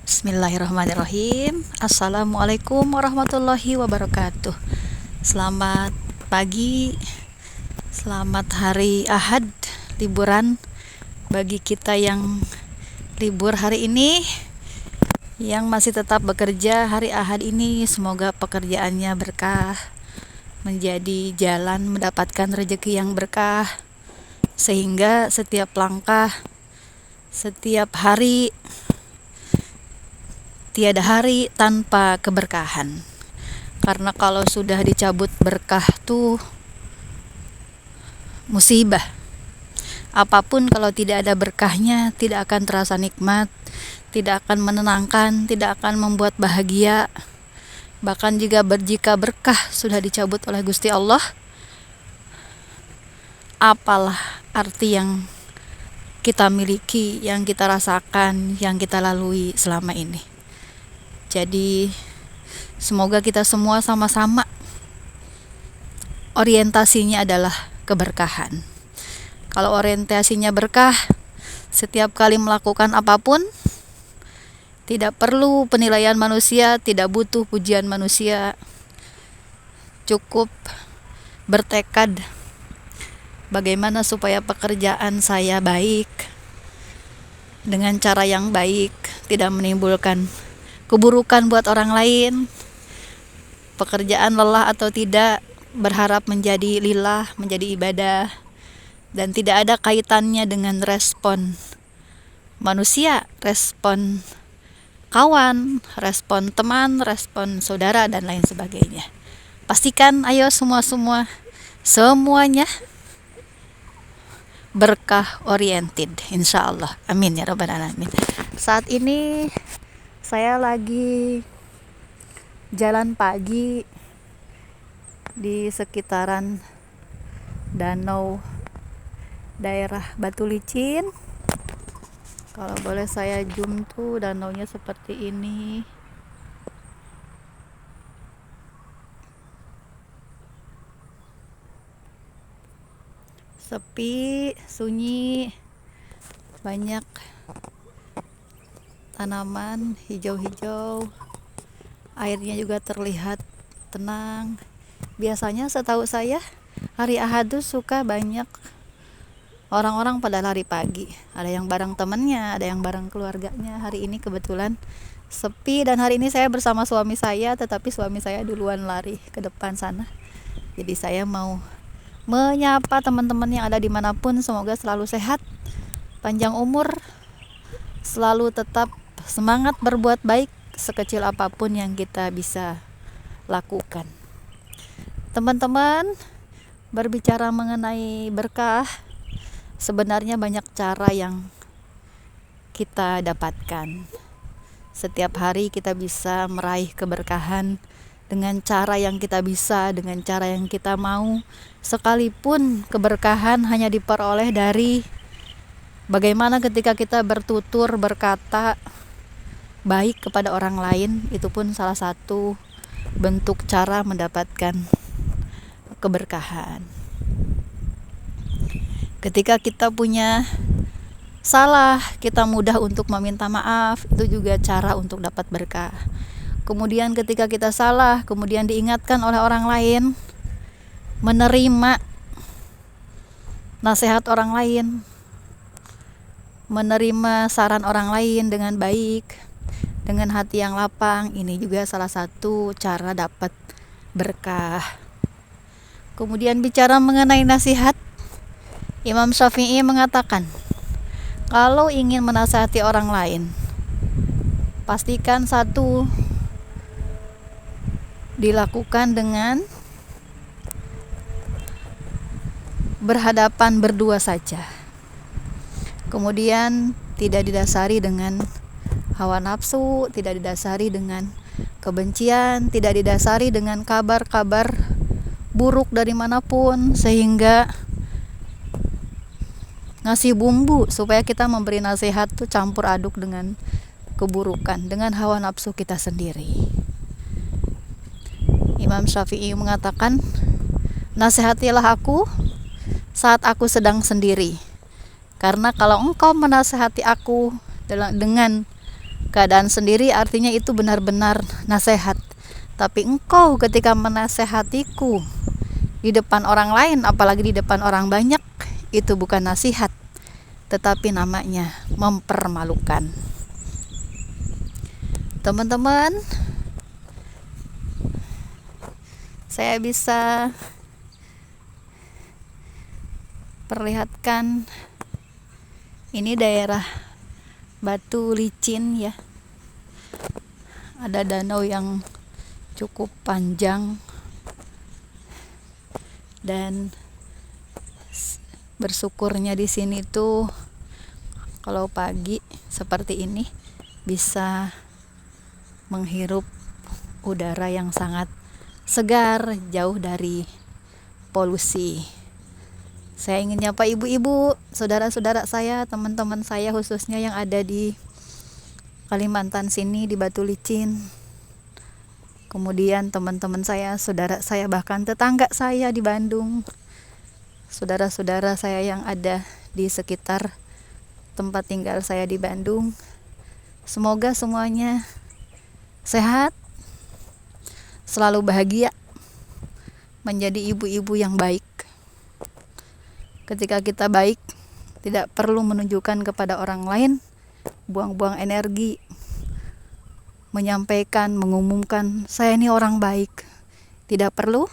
Bismillahirrahmanirrahim. Assalamualaikum warahmatullahi wabarakatuh. Selamat pagi, selamat hari Ahad, liburan bagi kita yang libur hari ini. Yang masih tetap bekerja hari Ahad ini, semoga pekerjaannya berkah, menjadi jalan mendapatkan rezeki yang berkah, sehingga setiap langkah, setiap hari, tiada hari tanpa keberkahan. Karena kalau sudah dicabut berkah tuh musibah. Apapun kalau tidak ada berkahnya tidak akan terasa nikmat, tidak akan menenangkan, tidak akan membuat bahagia. Bahkan jika berkah sudah dicabut oleh Gusti Allah, apalah arti yang kita miliki, yang kita rasakan, yang kita lalui selama ini. Jadi semoga kita semua sama-sama orientasinya adalah keberkahan. Kalau orientasinya berkah, setiap kali melakukan apapun tidak perlu penilaian manusia, tidak butuh pujian manusia. Cukup bertekad bagaimana supaya pekerjaan saya baik, dengan cara yang baik, tidak menimbulkan keburukan buat orang lain. Pekerjaan lelah atau tidak, berharap menjadi lillah, menjadi ibadah, dan tidak ada kaitannya dengan respon manusia, respon kawan, respon teman, respon saudara, dan lain sebagainya. Pastikan ayo semuanya berkah oriented, insya Allah. Amin ya rabbal alamin. Saat ini saya lagi jalan pagi di sekitaran danau daerah Batu Licin. Kalau boleh saya zoom tuh, danaunya seperti ini. Sepi, sunyi, banyak tanaman hijau-hijau, airnya juga terlihat tenang. Biasanya setahu saya hari Ahad tuh suka banyak orang-orang pada lari pagi, ada yang bareng temennya, ada yang bareng keluarganya. Hari ini kebetulan sepi, dan hari ini saya bersama suami saya, tetapi suami saya duluan lari ke depan sana. Jadi saya mau menyapa teman-teman yang ada dimanapun, semoga selalu sehat, panjang umur, selalu tetap semangat berbuat baik sekecil apapun yang kita bisa lakukan. Teman-teman, berbicara mengenai berkah, sebenarnya banyak cara yang kita dapatkan. Setiap hari kita bisa meraih keberkahan dengan cara yang kita bisa, dengan cara yang kita mau. Sekalipun keberkahan hanya diperoleh dari bagaimana ketika kita bertutur, berkata baik kepada orang lain, itu pun salah satu bentuk cara mendapatkan keberkahan. Ketika kita punya salah, kita mudah untuk meminta maaf, itu juga cara untuk dapat berkah. Kemudian ketika kita salah, kemudian diingatkan oleh orang lain, menerima nasihat orang lain, menerima saran orang lain dengan baik, dengan hati yang lapang, ini juga salah satu cara dapat berkah. Kemudian bicara mengenai nasihat, Imam Syafi'i mengatakan, kalau ingin menasihati orang lain, pastikan satu, dilakukan dengan berhadapan berdua saja. Kemudian tidak didasari dengan hawa nafsu, tidak didasari dengan kebencian, tidak didasari dengan kabar-kabar buruk dari manapun, sehingga ngasih bumbu supaya kita memberi nasihat tuh campur aduk dengan keburukan, dengan hawa nafsu kita sendiri. Imam Syafi'i mengatakan, nasihatilah aku saat aku sedang sendiri, karena kalau engkau menasihati aku dengan Keadaan sendiri artinya itu benar-benar nasihat. Tapi engkau ketika menasehatiku di depan orang lain, apalagi di depan orang banyak, itu bukan nasihat, tetapi namanya mempermalukan. Teman-teman, saya bisa perlihatkan ini daerah batu licin ya. Ada danau yang cukup panjang dan bersyukurnya di sini tuh kalau pagi seperti ini bisa menghirup udara yang sangat segar, jauh dari polusi. Saya ingin nyapa ibu-ibu, saudara-saudara saya, teman-teman saya khususnya yang ada di Kalimantan sini, di Batu Licin. Kemudian teman-teman saya, saudara saya, bahkan tetangga saya di Bandung. Saudara-saudara saya yang ada di sekitar tempat tinggal saya di Bandung. Semoga semuanya sehat, selalu bahagia, menjadi ibu-ibu yang baik. Ketika kita baik, tidak perlu menunjukkan kepada orang lain, buang-buang energi, menyampaikan, mengumumkan, saya ini orang baik. Tidak perlu.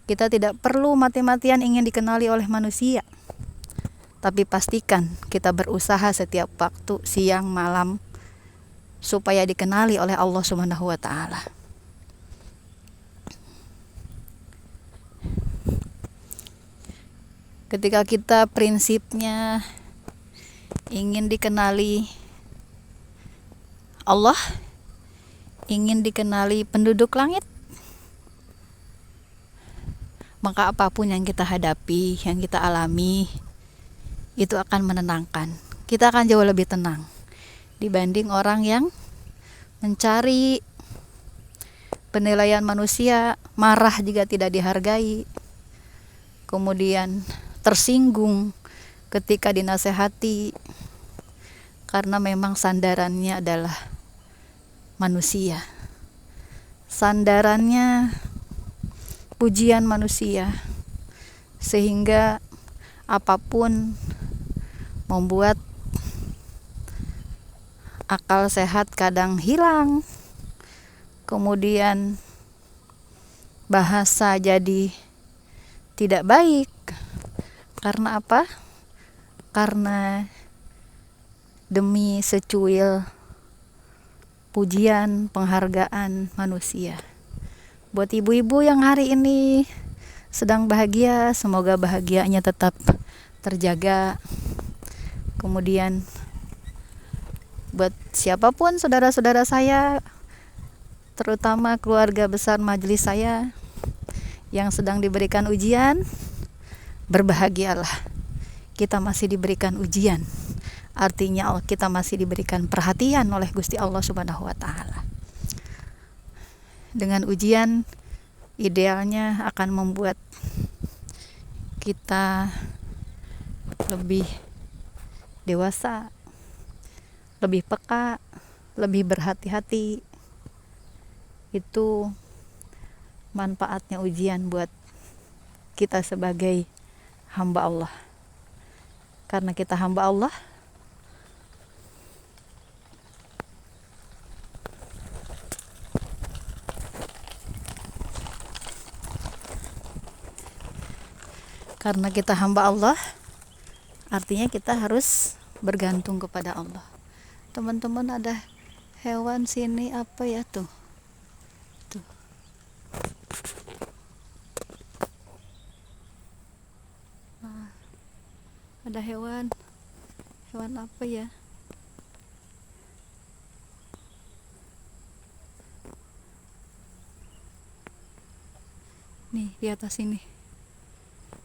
Kita tidak perlu mati-matian ingin dikenali oleh manusia. Tapi pastikan kita berusaha setiap waktu, siang, malam, supaya dikenali oleh Allah Subhanahu wa Ta'ala. Ketika kita prinsipnya ingin dikenali Allah, ingin dikenali penduduk langit, maka apapun yang kita hadapi, yang kita alami, itu akan menenangkan. Kita akan jauh lebih tenang dibanding orang yang mencari penilaian manusia, marah jika tidak dihargai, kemudian tersinggung ketika dinasehati, karena memang sandarannya adalah manusia, sandarannya pujian manusia, sehingga apapun membuat akal sehat kadang hilang, kemudian bahasa jadi tidak baik. Karena apa? Karena demi secuil pujian, penghargaan manusia. Buat ibu-ibu yang hari ini sedang bahagia, semoga bahagianya tetap terjaga. Kemudian buat siapapun saudara-saudara saya, terutama keluarga besar majelis saya yang sedang diberikan ujian, berbahagialah. Kita masih diberikan ujian. Artinya kita masih diberikan perhatian oleh Gusti Allah Subhanahu wa Ta'ala. Dengan ujian, idealnya akan membuat kita lebih dewasa, lebih peka, lebih berhati-hati. Itu manfaatnya ujian buat kita sebagai hamba Allah. Karena kita hamba Allah, artinya kita harus bergantung kepada Allah. Teman-teman, ada hewan sini, apa ya tuh? Tuh. Nah, ada hewan apa ya? Nih, di atas ini.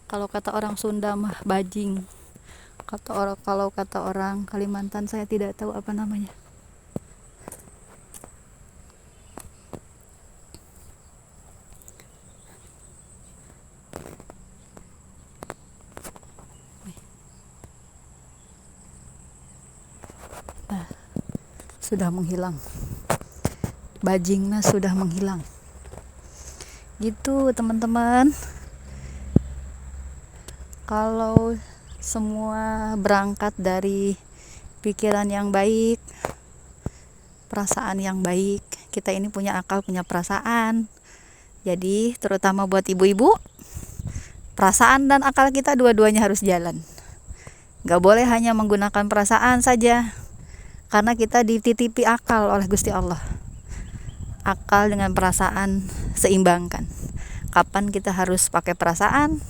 Kalau kata orang Sunda mah bajing. Kalau kata orang Kalimantan saya tidak tahu apa namanya. Nah, sudah menghilang, bajingnya sudah menghilang. Gitu teman-teman. Kalau semua berangkat dari pikiran yang baik, perasaan yang baik, kita ini punya akal, punya perasaan. Jadi terutama buat ibu-ibu, perasaan dan akal kita dua-duanya harus jalan. Gak boleh hanya menggunakan perasaan saja, karena kita dititipi akal oleh Gusti Allah. Akal dengan perasaan seimbangkan. Kapan kita harus pakai perasaan,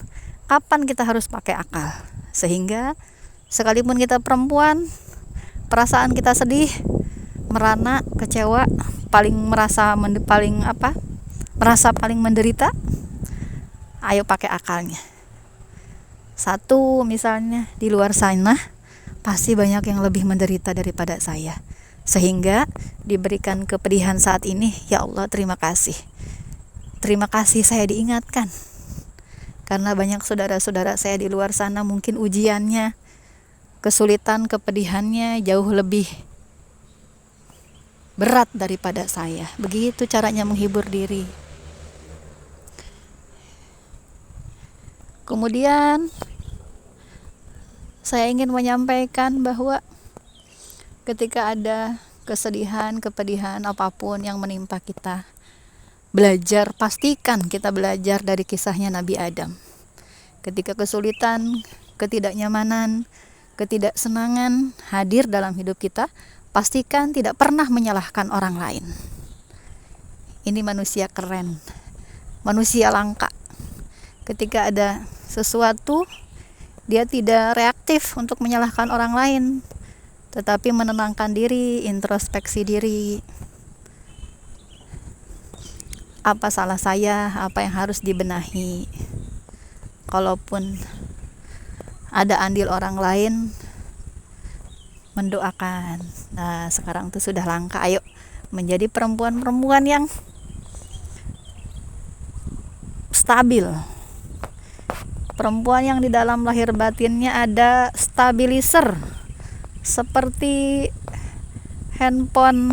kapan kita harus pakai akal. Sehingga sekalipun kita perempuan, perasaan kita sedih, merana, kecewa, merasa paling menderita, ayo pakai akalnya. Satu, misalnya di luar sana pasti banyak yang lebih menderita daripada saya, sehingga diberikan kepedihan saat ini. Ya Allah, terima kasih saya diingatkan, karena banyak saudara-saudara saya di luar sana mungkin ujiannya, kesulitan, kepedihannya jauh lebih berat daripada saya. Begitu caranya menghibur diri. Kemudian saya ingin menyampaikan bahwa ketika ada kesedihan, kepedihan apapun yang menimpa kita, pastikan kita belajar dari kisahnya Nabi Adam. Ketika kesulitan, ketidaknyamanan, ketidaksenangan hadir dalam hidup kita, pastikan tidak pernah menyalahkan orang lain. Ini manusia keren, manusia langka. Ketika ada sesuatu, dia tidak reaktif untuk menyalahkan orang lain, tetapi menenangkan diri, introspeksi diri. Apa salah saya? Apa yang harus dibenahi? Kalaupun ada andil orang lain, mendoakan. Nah, sekarang tuh sudah langka. Ayo menjadi perempuan-perempuan yang stabil. Perempuan yang di dalam lahir batinnya ada stabilizer, seperti handphone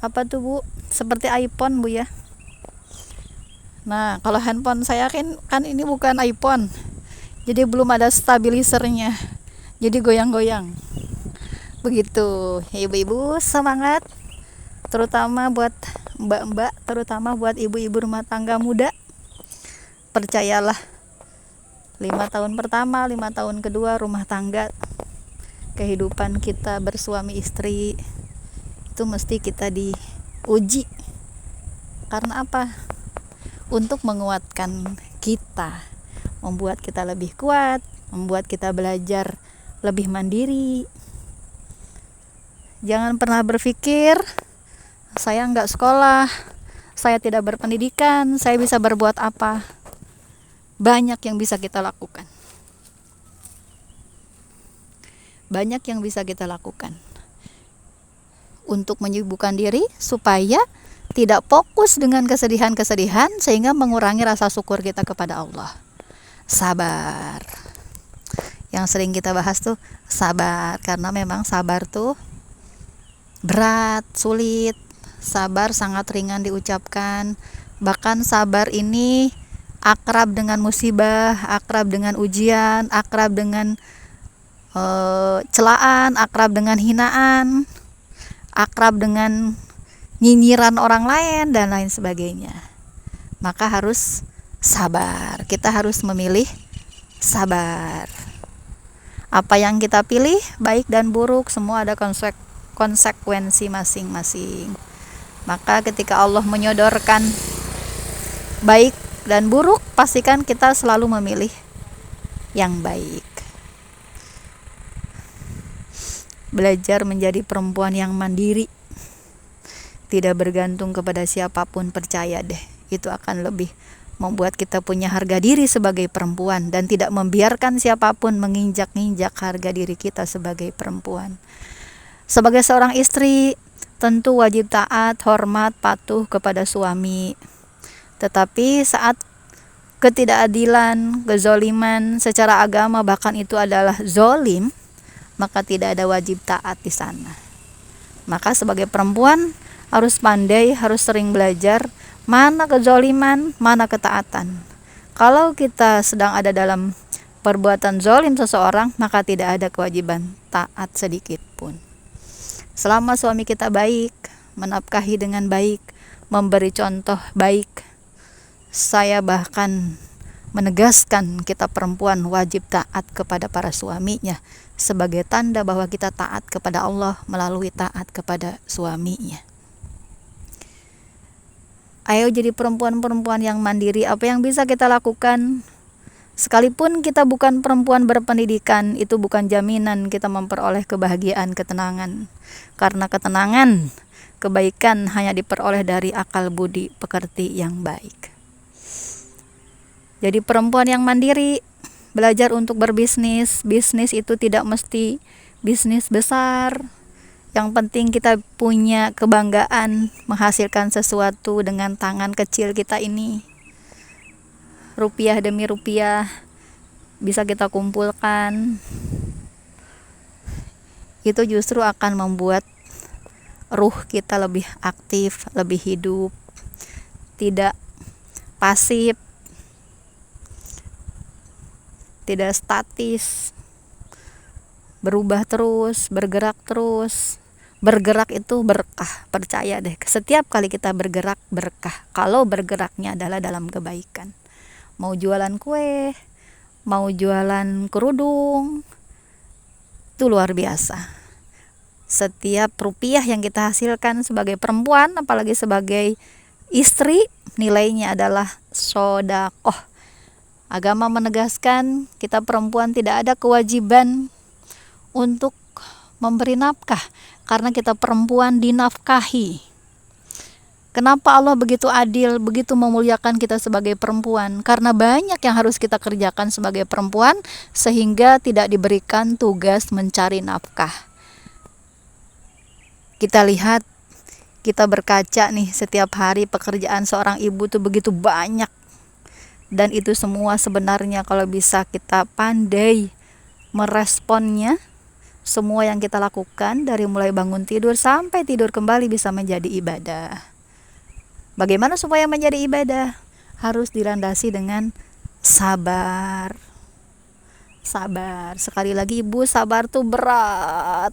apa tuh Bu? Seperti iPhone Bu ya. Nah, kalau handphone saya kan ini bukan iPhone, jadi belum ada stabilizernya, jadi goyang-goyang. Begitu, ibu-ibu semangat, terutama buat mbak-mbak, terutama buat ibu-ibu rumah tangga muda. Percayalah, 5 tahun pertama, 5 tahun kedua rumah tangga, kehidupan kita bersuami istri itu mesti kita diuji. Karena apa? Untuk menguatkan kita, membuat kita lebih kuat, membuat kita belajar lebih mandiri. Jangan pernah berpikir, saya nggak sekolah, saya tidak berpendidikan, saya bisa berbuat apa. Banyak yang bisa kita lakukan. Banyak yang bisa kita lakukan untuk menyibukkan diri supaya tidak fokus dengan kesedihan-kesedihan, sehingga mengurangi rasa syukur kita kepada Allah. Sabar. Yang sering kita bahas tuh sabar, karena memang sabar tuh berat, sulit. Sabar sangat ringan diucapkan. Bahkan sabar ini akrab dengan musibah, akrab dengan ujian, akrab dengan celaan, akrab dengan hinaan, akrab dengan nyinyiran orang lain dan lain sebagainya. Maka harus sabar. Kita harus memilih sabar. Apa yang kita pilih, baik dan buruk, semua ada konsekuensi masing-masing. Maka ketika Allah menyodorkan baik dan buruk, pastikan kita selalu memilih yang baik. Belajar menjadi perempuan yang mandiri, tidak bergantung kepada siapapun, percaya deh, itu akan lebih membuat kita punya harga diri sebagai perempuan, dan tidak membiarkan siapapun menginjak-injak harga diri kita sebagai perempuan. Sebagai seorang istri, tentu wajib taat, hormat, patuh kepada suami. Tetapi saat ketidakadilan, kezoliman secara agama, bahkan itu adalah zolim, maka tidak ada wajib taat di sana. Maka sebagai perempuan harus pandai, harus sering belajar mana kezoliman, mana ketaatan. Kalau kita sedang ada dalam perbuatan zolim seseorang, maka tidak ada kewajiban taat sedikit pun. Selama suami kita baik, menafkahi dengan baik, memberi contoh baik, saya bahkan menegaskan kita perempuan wajib taat kepada para suaminya sebagai tanda bahwa kita taat kepada Allah melalui taat kepada suaminya. Ayo jadi perempuan-perempuan yang mandiri. Apa yang bisa kita lakukan? Sekalipun kita bukan perempuan berpendidikan, itu bukan jaminan kita memperoleh kebahagiaan, ketenangan. Karena ketenangan, kebaikan hanya diperoleh dari akal budi pekerti yang baik. Jadi perempuan yang mandiri, belajar untuk berbisnis. Bisnis itu tidak mesti bisnis besar. Yang penting kita punya kebanggaan menghasilkan sesuatu dengan tangan kecil kita ini. Rupiah demi rupiah bisa kita kumpulkan. Itu justru akan membuat ruh kita lebih aktif, lebih hidup, tidak pasif, tidak statis, berubah terus, bergerak terus. Bergerak itu berkah, percaya deh. Setiap kali kita bergerak berkah, kalau bergeraknya adalah dalam kebaikan. Mau jualan kue, mau jualan kerudung, itu luar biasa. Setiap rupiah yang kita hasilkan sebagai perempuan, apalagi sebagai istri, nilainya adalah sedekah. Agama menegaskan kita perempuan tidak ada kewajiban untuk memberi nafkah, karena kita perempuan dinafkahi. Kenapa Allah begitu adil, begitu memuliakan kita sebagai perempuan? Karena banyak yang harus kita kerjakan sebagai perempuan, sehingga tidak diberikan tugas mencari nafkah. Kita lihat, kita berkaca nih, setiap hari pekerjaan seorang ibu tuh begitu banyak. Dan itu semua sebenarnya kalau bisa kita pandai meresponnya, semua yang kita lakukan dari mulai bangun tidur sampai tidur kembali bisa menjadi ibadah. Bagaimana supaya menjadi ibadah? Harus dilandasi dengan sabar. Sabar. Sekali lagi ibu, sabar tuh berat.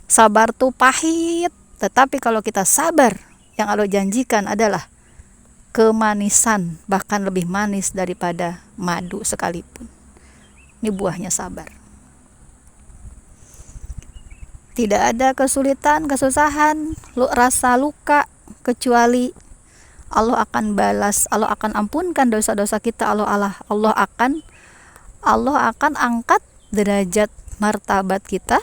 Sabar tuh pahit. Tetapi kalau kita sabar, yang Allah janjikan adalah kemanisan, bahkan lebih manis daripada madu sekalipun. Ini buahnya sabar. Tidak ada kesulitan, kesusahan, rasa luka, kecuali Allah akan balas, Allah akan ampunkan dosa-dosa kita. Allah akan angkat derajat martabat kita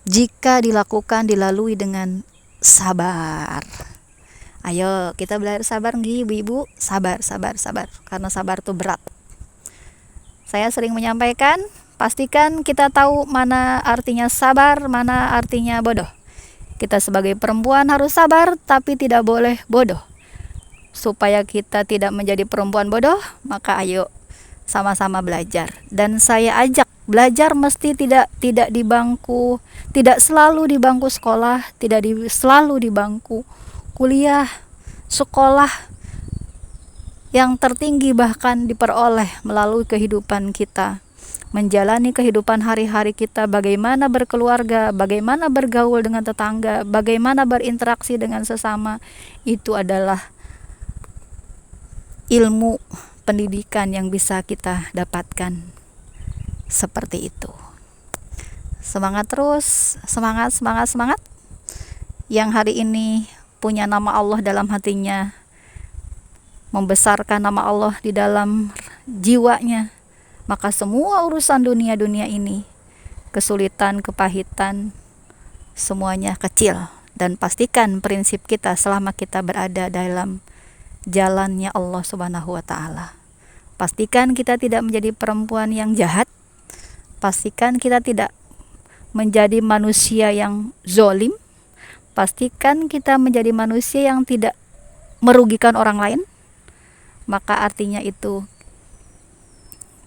jika dilalui dengan sabar. Ayo kita belajar sabar nih ibu-ibu, sabar, karena sabar itu berat. Saya sering menyampaikan, pastikan kita tahu mana artinya sabar, mana artinya bodoh. Kita sebagai perempuan harus sabar, tapi tidak boleh bodoh. Supaya kita tidak menjadi perempuan bodoh, maka ayo sama-sama belajar. Dan saya ajak belajar mesti tidak di bangku, tidak selalu di bangku sekolah, selalu di bangku kuliah, sekolah. Yang tertinggi bahkan diperoleh melalui kehidupan kita, menjalani kehidupan hari-hari kita, bagaimana berkeluarga, bagaimana bergaul dengan tetangga, bagaimana berinteraksi dengan sesama. Itu adalah ilmu pendidikan yang bisa kita dapatkan seperti itu. Semangat terus, semangat. Yang hari ini punya nama Allah dalam hatinya, membesarkan nama Allah di dalam jiwanya, maka semua urusan dunia ini, kesulitan, kepahitan, semuanya kecil. Dan pastikan prinsip kita selama kita berada dalam jalannya Allah Subhanahu wa ta'ala. Pastikan kita tidak menjadi perempuan yang jahat. Pastikan kita tidak menjadi manusia yang zolim. Pastikan kita menjadi manusia yang tidak merugikan orang lain. Maka artinya itu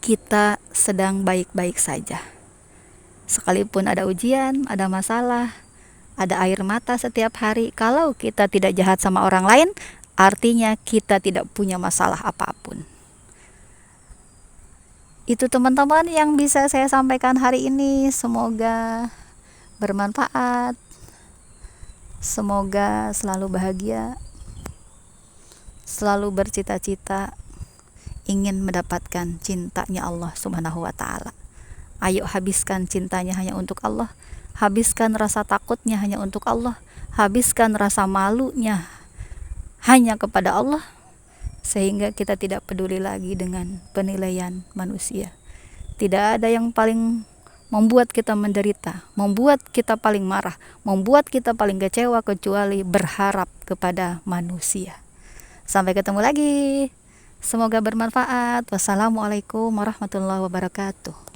kita sedang baik-baik saja. Sekalipun ada ujian, ada masalah, ada air mata setiap hari, kalau kita tidak jahat sama orang lain, artinya kita tidak punya masalah apapun. Itu teman-teman yang bisa saya sampaikan hari ini. Semoga bermanfaat. Semoga selalu bahagia, selalu bercita-cita ingin mendapatkan cintanya Allah Subhanahu wa ta'ala. Ayo habiskan cintanya hanya untuk Allah, habiskan rasa takutnya hanya untuk Allah, habiskan rasa malunya hanya kepada Allah, sehingga kita tidak peduli lagi dengan penilaian manusia. Tidak ada yang paling membuat kita menderita, membuat kita paling marah, membuat kita paling kecewa kecuali berharap kepada manusia. Sampai ketemu lagi. Semoga bermanfaat. Wassalamualaikum warahmatullahi wabarakatuh.